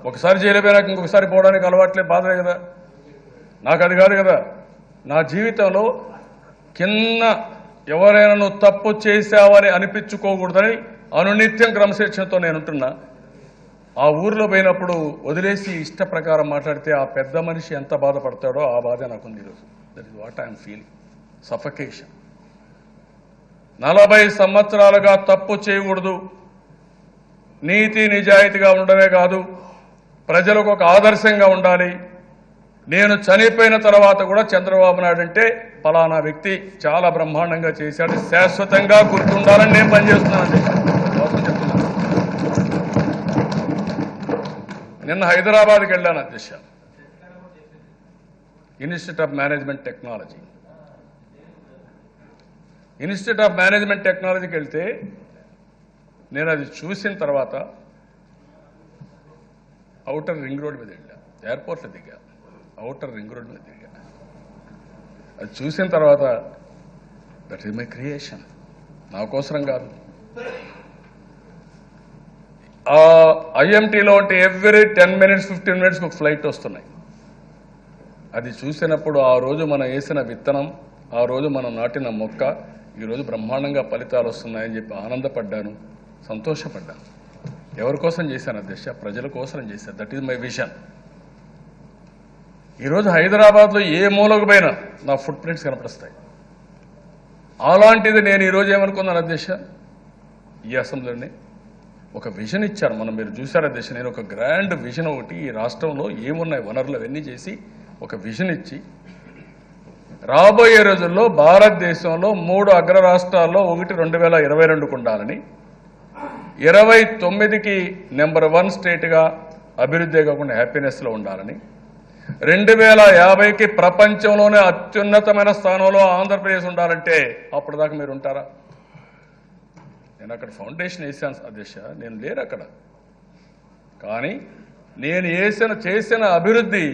ఒకసారి జైలు పోయినాక ఇంకొకసారి పోవడానికి అలవాట్లే, బాధలే కదా. నాకు అది కాదు కదా, నా జీవితంలో కింద ఎవరైనా నువ్వు తప్పు చేశావని అనిపించుకోకూడదని అనునిత్యం క్రమశిక్షణతో నేను ఉంటున్నా. ఆ ఊర్లో పోయినప్పుడు వదిలేసి ఇష్ట ప్రకారం మాట్లాడితే ఆ పెద్ద మనిషి ఎంత బాధపడతాడో ఆ బాధ నాకుంది ఈరోజు. That is what I'm feeling. Suffocation. 40 సంవత్సరాలుగా తప్పు చేయకూడదు, నీతి నిజాయితీగా ఉండడమే కాదు, ప్రజలకు ఒక ఆదర్శంగా ఉండాలి. నేను చనిపోయిన తర్వాత కూడా చంద్రబాబు నాయుడు అంటే ఫలానా వ్యక్తి చాలా బ్రహ్మాండంగా చేశాడు, శాశ్వతంగా గుర్తుండాలని నేను పనిచేస్తున్నానండి. నిన్న హైదరాబాద్కి వెళ్ళాను అధ్యక్ష, institute of management technology. Institute of management టెక్నాలజీకి వెళ్తే నేను అది చూసిన తర్వాత ఔటర్ రింగ్ రోడ్ మీద వెళ్ళా, ఎయిర్పోర్ట్లో దిగా, ఔటర్ రింగ్ రోడ్ మీద దిగా. అది చూసిన తర్వాత దట్ ఈజ్ మై క్రియేషన్, నా కోసరం కాదు. ఐఎంటీలో ఉంటే ఎవ్రీ 10 minutes 15 minutes ఒక ఫ్లైట్ వస్తున్నాయి. అది చూసినప్పుడు ఆ రోజు మనం వేసిన విత్తనం, ఆ రోజు మనం నాటిన మొక్క ఈరోజు బ్రహ్మాండంగా ఫలితాలు వస్తున్నాయని చెప్పి ఆనందపడ్డాను, సంతోషపడ్డాను. ఎవరి కోసం చేశాను అధ్యక్ష? ప్రజల కోసం చేశాను. That is my vision. ఈరోజు హైదరాబాద్లో ఏ మూలకు పోయినా నా ఫుట్ ప్రింట్స్ కనపడుస్తాయి. అలాంటిది నేను ఈరోజు ఏమనుకున్నాను అధ్యక్ష, ఈ అసెంబ్లీని ఒక విజన్ ఇచ్చారు. మీరు చూశారు అధ్యక్ష, నేను ఒక గ్రాండ్ విజన్ ఒకటి ఈ రాష్ట్రంలో ఏమున్నాయి వనరులు అవన్నీ చేసి ఒక విజన్ ఇచ్చి రాబోయే రోజుల్లో భారతదేశంలో 3 అగ్ర రాష్ట్రాల్లో ఒకటి 2022కు ఉండాలని, 29కి నెంబర్ 1 స్టేట్గా అభివృద్ధి కాకుండా హ్యాపీనెస్లో ఉండాలని, 2050కి ప్రపంచంలోనే అత్యున్నతమైన స్థానంలో ఆంధ్రప్రదేశ్ ఉండాలంటే అప్పటిదాకా మీరు ఉంటారా? నేను అక్కడ ఫౌండేషన్ వేసాను అధ్యక్ష, నేను లేరు అక్కడ. కానీ నేను చేసిన అభివృద్ధి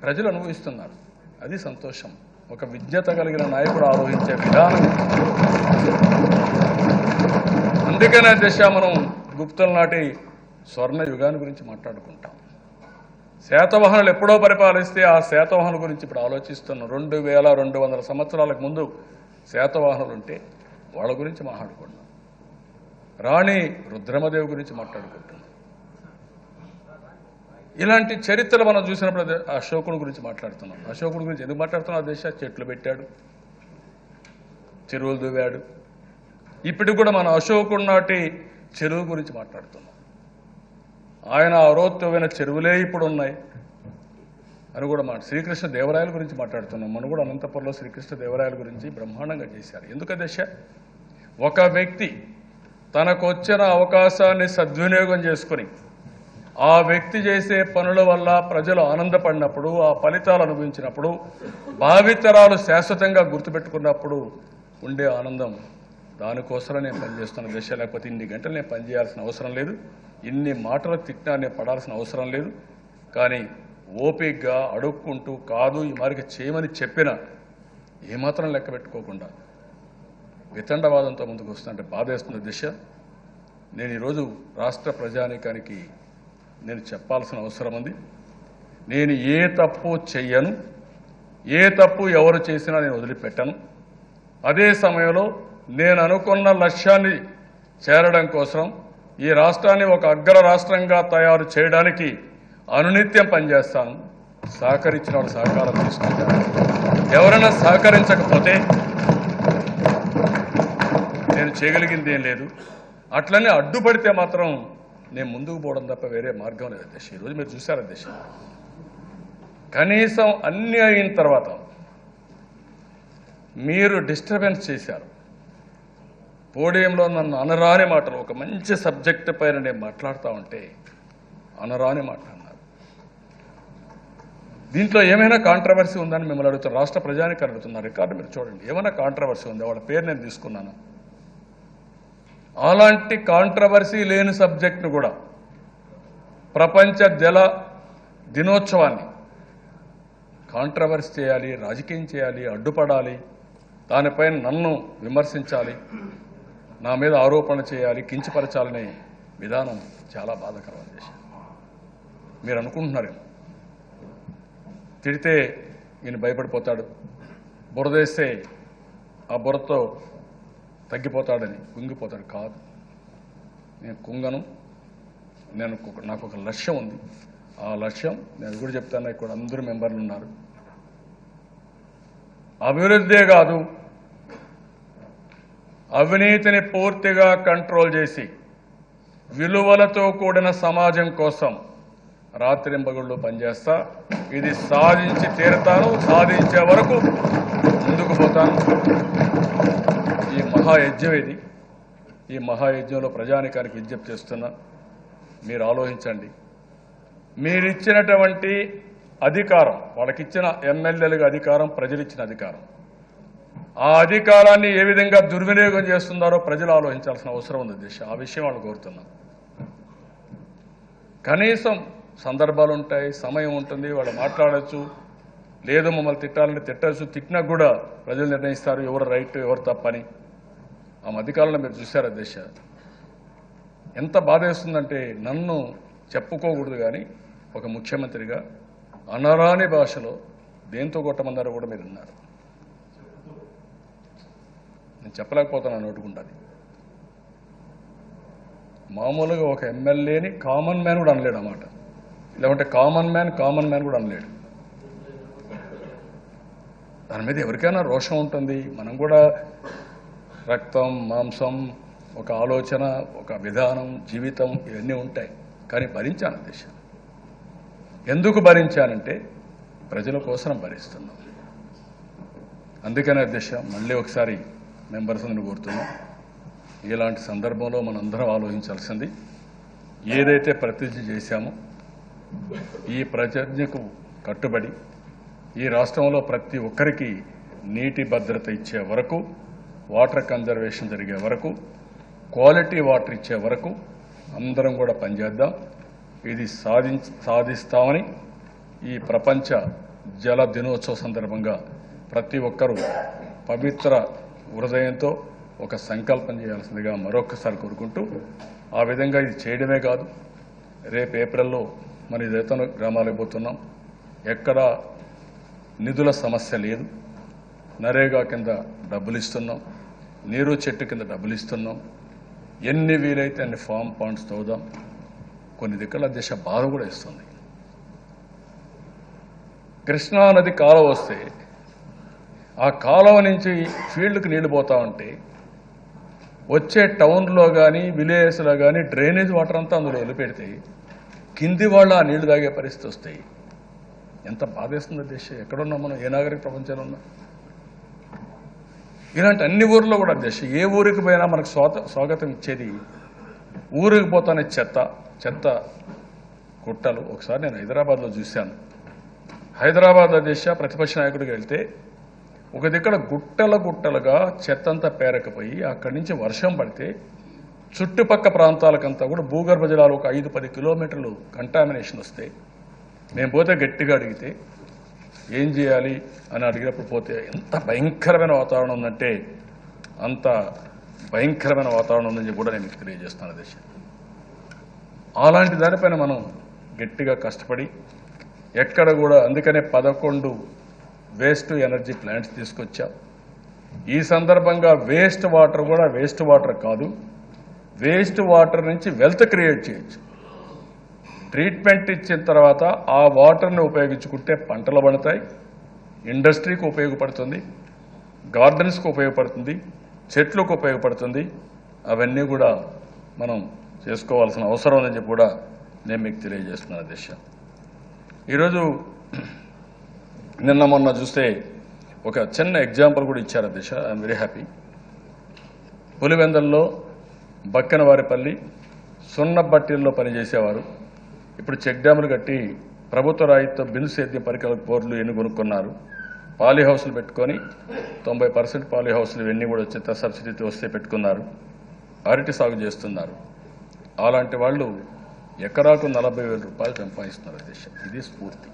ప్రజలు అనుభవిస్తున్నారు, అది సంతోషం. ఒక విజ్ఞత కలిగిన నాయకుడు ఆలోచించే విధానం. అందుకనే అధ్యక్ష మనం గుప్తుల నాటి స్వర్ణ యుగాన్ని గురించి మాట్లాడుకుంటాం. శాతవాహనులు ఎప్పుడో పరిపాలిస్తే ఆ శాతవాహనుల గురించి ఇప్పుడు ఆలోచిస్తున్నాం. 2200 సంవత్సరాలకు ముందు శాతవాహనులు ఉంటే వాళ్ళ గురించి మాట్లాడుకుంటున్నాం. రాణి రుద్రమదేవి గురించి మాట్లాడుకుంటున్నాం. ఇలాంటి చరిత్రలు మనం చూసినప్పుడు అశోకుడి గురించి మాట్లాడుతున్నాం. అశోకుడి గురించి ఎందుకు మాట్లాడుతున్నాం దేశ? చెట్లు పెట్టాడు, చెరువులు దువ్వాడు. ఇప్పటికి కూడా మనం అశోకుడి నాటి చెరువు గురించి మాట్లాడుతున్నాం. ఆయన ఆ రోజు తవ్విన చెరువులే ఇప్పుడు ఉన్నాయి అని కూడా శ్రీకృష్ణ దేవరాయల గురించి మాట్లాడుతున్నాం. మనం కూడా అనంతపురంలో శ్రీకృష్ణ దేవరాయల గురించి బ్రహ్మాండంగా చేశారు. ఎందుకు దేశ? ఒక వ్యక్తి తనకు వచ్చిన అవకాశాన్ని సద్వినియోగం చేసుకుని ఆ వ్యక్తి చేసే పనుల వల్ల ప్రజలు ఆనందపడినప్పుడు, ఆ ఫలితాలు అనుభవించినప్పుడు, భావితరాలు శాశ్వతంగా గుర్తుపెట్టుకున్నప్పుడు ఉండే ఆనందం, దానికోసమే నేను పనిచేస్తున్న దశ. లేకపోతే ఇన్ని గంటలు నేను పనిచేయాల్సిన అవసరం లేదు, ఇన్ని మాటలు తిట్టినా నేను పడాల్సిన అవసరం లేదు. కానీ ఓపికగా అడుక్కుంటూ కాదు ఈ మారికి చేయమని చెప్పినా ఏమాత్రం లెక్క పెట్టుకోకుండా వితండవాదంతో ముందుకు వస్తుంటే బాధేస్తున్న దిశ. నేను ఈరోజు రాష్ట్ర ప్రజానీకానికి నేను చెప్పాల్సిన అవసరం ఉంది. నేను ఏ తప్పు చెయ్యను, ఏ తప్పు ఎవరు చేసినా నేను వదిలిపెట్టను. అదే సమయంలో నేను అనుకున్న లక్ష్యాన్ని చేరడం కోసం ఈ రాష్ట్రాన్ని ఒక అగ్ర రాష్ట్రంగా తయారు చేయడానికి అనునిత్యం పనిచేస్తాను. సహకరించిన వాళ్ళు సహకారం తీసుకుంటాను. ఎవరైనా సహకరించకపోతే నేను చేయగలిగింది ఏం లేదు. అట్లనే అడ్డుపడితే మాత్రం నేను ముందుకు పోవడం తప్ప వేరే మార్గం లేదు అధ్యక్ష. ఈరోజు మీరు చూశారు అధ్యక్ష, కనీసం అన్నీ అయిన తర్వాత మీరు డిస్టర్బెన్స్ చేశారు. పోడియంలో నన్ను అనరాని మాటలు, ఒక మంచి సబ్జెక్టు పైన నేను మాట్లాడుతూ ఉంటే అనరాని మాట్లాడినారు. దీంట్లో ఏమైనా కాంట్రవర్సీ ఉందని మిమ్మల్ని అడుగుతారు, రాష్ట్ర ప్రజానికి అడుగుతున్నారు. రికార్డు మీరు చూడండి, ఏమైనా కాంట్రవర్సీ ఉందా? వాళ్ళ పేరు నేను తీసుకున్నాను. అలాంటి కాంట్రవర్సీ లేని సబ్జెక్టును కూడా, ప్రపంచ జల దినోత్సవాన్ని కాంట్రవర్సీ చేయాలి, రాజకీయం చేయాలి, అడ్డుపడాలి, దానిపైన నన్ను విమర్శించాలి, నా మీద ఆరోపణ చేయాలి, కించపరచాలనే విధానం చాలా బాధాకరం చేశారు. మీరు అనుకుంటున్నారేమో తిడితే ఈయన భయపడిపోతాడు, బురదేస్తే ఆ బురదతో తగ్గిపోతాడని కుంగిపోతాడు కాదు. నేను కుంగను. నాకు ఒక లక్ష్యం ఉంది. ఆ లక్ష్యం నేను కూడా చెప్తాను, ఇక్కడ అందరూ మెంబర్లు ఉన్నారు. అభివృద్ధే కాదు, అవినీతిని పూర్తిగా కంట్రోల్ చేసి విలువలతో కూడిన సమాజం కోసం రాత్రింబగళ్ళు పనిచేస్తా. ఇది సాధించి తీరుతాను. సాధించే వరకు ముందుకు పోతాను. ఈ మహాయజ్ఞం ఇది. ఈ మహాయజ్ఞంలో ప్రజానికానికి విజ్ఞప్తి చేస్తున్నా, మీరు ఆలోచించండి. మీరిచ్చినటువంటి అధికారం, వాళ్ళకిచ్చిన ఎమ్మెల్యేలుగా అధికారం, ప్రజలిచ్చిన అధికారం, ఆ అధికారాన్ని ఏ విధంగా దుర్వినియోగం చేస్తున్నారో ప్రజలు ఆలోచించాల్సిన అవసరం ఉంది దిశ. ఆ విషయం వాళ్ళు కోరుతున్నాం. కనీసం సందర్భాలు ఉంటాయి, సమయం ఉంటుంది, వాళ్ళు మాట్లాడచ్చు. లేదు మమ్మల్ని తిట్టాలంటే తిట్టచ్చు. తిట్టినా కూడా ప్రజలు నిర్ణయిస్తారు ఎవరు రైట్ ఎవరు తప్పని. ఆ మధ్యకాలంలో మీరు చూశారు దిశ. ఎంత బాధ వేస్తుందంటే, నన్ను చెప్పుకోకూడదు కానీ ఒక ముఖ్యమంత్రిగా అనరాని భాషలో దేంతో కొట్టమన్నారో కూడా మీరు విన్నారు. నేను చెప్పలేకపోతున్నాను నోటుకుంటుంది. మామూలుగా ఒక ఎమ్మెల్యేని కామన్ మ్యాన్ కూడా అనలేడు అన్నమాట. లేకుంటే కామన్ మ్యాన్ కూడా అనలేడు. దాని మీద ఎవరికైనా రోషం ఉంటుంది. మనం కూడా రక్తం మాంసం, ఒక ఆలోచన, ఒక విధానం, జీవితం ఇవన్నీ ఉంటాయి. కానీ భరించాను దిశ. ఎందుకు భరించానంటే ప్రజల కోసం భరిస్తున్నాం. అందుకనే దిశ మళ్ళీ ఒకసారి మెంబర్స్ అని కోరుతున్నాం. ఇలాంటి సందర్భంలో మనందరం ఆలోచించాల్సింది, ఏదైతే ప్రతిజ్ఞ చేశామో ఈ ప్రతిజ్ఞకు కట్టుబడి ఈ రాష్ట్రంలో ప్రతి ఒక్కరికి నీటి భద్రత ఇచ్చే వరకు, వాటర్ కన్జర్వేషన్ జరిగే వరకు, క్వాలిటీ వాటర్ ఇచ్చే వరకు అందరం కూడా పనిచేద్దాం. ఇది సాధిస్తామని ఈ ప్రపంచ జల దినోత్సవ సందర్భంగా ప్రతి ఒక్కరూ పవిత్ర హృదయంతో ఒక సంకల్పం చేయాల్సిందిగా మరొకసారి కోరుకుంటూ, ఆ విధంగా ఇది చేయడమే కాదు, రేపు ఏప్రిల్లో మన రైతు గ్రామాలకు పోతున్నాం. ఎక్కడ నిధుల సమస్య లేదు. నరేగా కింద డబ్బులు ఇస్తున్నాం, నీరు చెట్టు కింద డబ్బులు ఇస్తున్నాం. ఎన్ని వీలైతే అన్ని ఫామ్ పాండ్స్ తవ్వుదాం. కొన్ని దిక్కుల దిశ బాధ కూడా ఇస్తుంది. కృష్ణానది కాలువ వస్తే ఆ కాలువ నుంచి ఫీల్డ్కి నీళ్లు పోతా ఉంటే వచ్చే టౌన్లో కానీ విలేజెస్లో కానీ డ్రైనేజ్ వాటర్ అంతా అందులో వెళ్ళిపెడితే కింది వాళ్ళు ఆ నీళ్లు తాగే పరిస్థితి వస్తాయి. ఎంత బాధేస్తుంది దిశ. ఎక్కడున్నాం మనం? ఏ నాగరిక ప్రపంచంలో ఉన్నా? ఇలాంటి అన్ని ఊర్లో కూడా దిశ. ఏ ఊరికి పోయినా మనకు స్వాగతం ఇచ్చేది ఊరికి పోతానే చెత్త గుట్టలు. ఒకసారి నేను హైదరాబాద్లో చూశాను. హైదరాబాద్లో దిశ ప్రతిపక్ష నాయకుడికి వెళ్తే ఒక దగ్గర గుట్టలుగా చెత్త అంతా పేరకపోయి అక్కడి నుంచి వర్షం పడితే చుట్టుపక్క ప్రాంతాలకంతా కూడా భూగర్భ జలాలు ఒక 5-10 కిలోమీటర్లు కంటామినేషన్ వస్తే నేను పోతే గట్టిగా అడిగితే ఏం చేయాలి అని అడిగినప్పుడు పోతే ఎంత భయంకరమైన వాతావరణం ఉందంటే అంత భయంకరమైన వాతావరణం ఉందని కూడా నేను మీకు తెలియజేస్తాను దిశ. అలాంటి దానిపైన మనం గట్టిగా కష్టపడి ఎక్కడ కూడా, అందుకనే 11 వేస్ట్ ఎనర్జీ ప్లాంట్స్ తీసుకొచ్చాం. ఈ సందర్భంగా వేస్ట్ వాటర్ కూడా వేస్ట్ వాటర్ కాదు, వేస్ట్ వాటర్ నుంచి వెల్త్ క్రియేట్ చేయొచ్చు. ట్రీట్మెంట్ ఇచ్చిన తర్వాత ఆ వాటర్ని ఉపయోగించుకుంటే పంటలు పండుతాయి, ఇండస్ట్రీకి ఉపయోగపడుతుంది, గార్డెన్స్కి ఉపయోగపడుతుంది, చెట్లకు ఉపయోగపడుతుంది. అవన్నీ కూడా మనం చేసుకోవాల్సిన అవసరం ఉందని చెప్పి కూడా నేను మీకు తెలియజేస్తున్నాను దిశ. ఈరోజు నిన్న మొన్న చూస్తే ఒక చిన్న ఎగ్జాంపుల్ కూడా ఇచ్చారు దిశ. I'm very happy. పులివెందల్లో బక్కనవారిపల్లి సున్నబట్టీల్లో పనిచేసేవారు ఇప్పుడు చెక్ డ్యాములు కట్టి ప్రభుత్వ రాయితీతో బిందు సేద్య పరికరాల బోర్లు ఎన్ని కొనుక్కున్నారు. పాలీ హౌస్లు పెట్టుకొని 90% పాలీ హౌస్లు ఇవన్నీ కూడా వచ్చే సబ్సిడీతో వస్తే పెట్టుకున్నారు. అరటి సాగు చేస్తున్నారు. అలాంటి వాళ్ళు ఎకరాకు 40,000 రూపాయలు సంపాదిస్తున్నారు దిశ. ఇది స్ఫూర్తి.